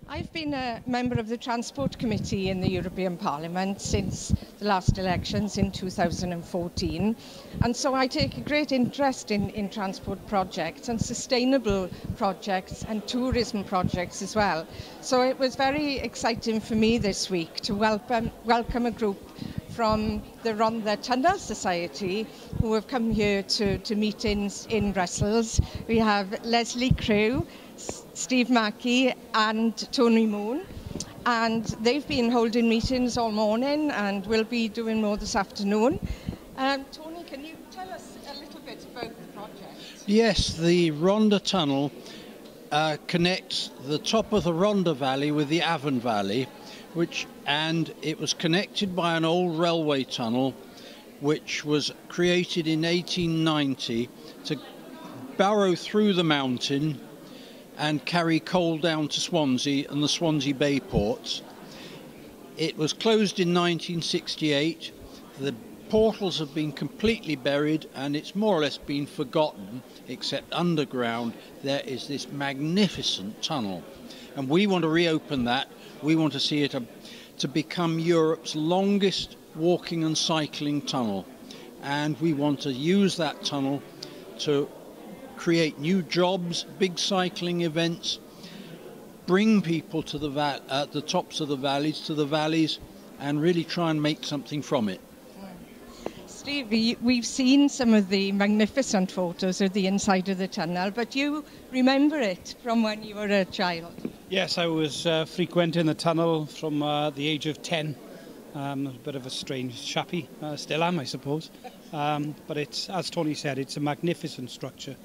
I've been a member of the Transport Committee in the European Parliament since the last elections in 2014, and so I take a great interest in transport projects and sustainable projects and tourism projects as well. So it was very exciting for me this week to welcome a group from the Rhondda Tunnel Society who have come here to meetings in Brussels. We have Leslie Crew, Steve Mackey and Tony Moon, and they've been holding meetings all morning and will be doing more this afternoon. Tony, can you tell us a little bit about the project? Yes, the Rhondda Tunnel connects the top of the Rhondda Valley with the Avon Valley, and it was connected by an old railway tunnel which was created in 1890 to burrow through the mountain and carry coal down to Swansea and the Swansea Bay ports. It was closed in 1968. The portals have been completely buried and it's more or less been forgotten, except underground there is this magnificent tunnel. And we want to reopen that. We want to see it to become Europe's longest walking and cycling tunnel. And we want to use that tunnel to create new jobs, big cycling events, bring people to the tops of the valleys, and really try and make something from it. Steve, we've seen some of the magnificent photos of the inside of the tunnel, but you remember it from when you were a child? Yes, I was frequenting the tunnel from the age of 10. A bit of a strange chappie, still am, I suppose. But it's, as Tony said, it's a magnificent structure.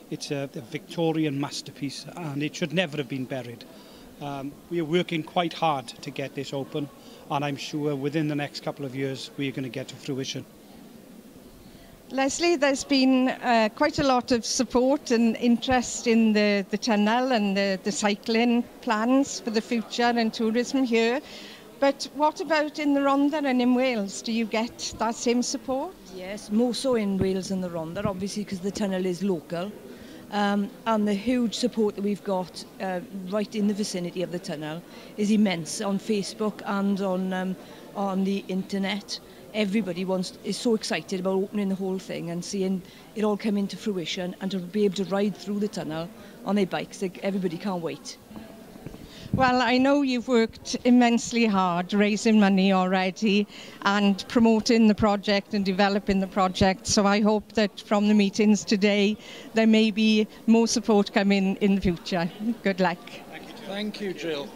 It's a Victorian masterpiece and it should never have been buried. We are working quite hard to get this open, and I'm sure within the next couple of years we are going to get to fruition. Leslie, there's been quite a lot of support and interest in the tunnel and the cycling plans for the future and tourism here. But what about in the Rhondda and in Wales? Do you get that same support? Yes, more so in Wales and the Rhondda, obviously, because the tunnel is local. And the huge support that we've got right in the vicinity of the tunnel is immense on Facebook and on the internet. Everybody is so excited about opening the whole thing and seeing it all come into fruition, and to be able to ride through the tunnel on their bikes. Everybody can't wait. Well, I know you've worked immensely hard raising money already and promoting the project and developing the project. So I hope that from the meetings today, there may be more support coming in the future. Good luck. Thank you, Jill.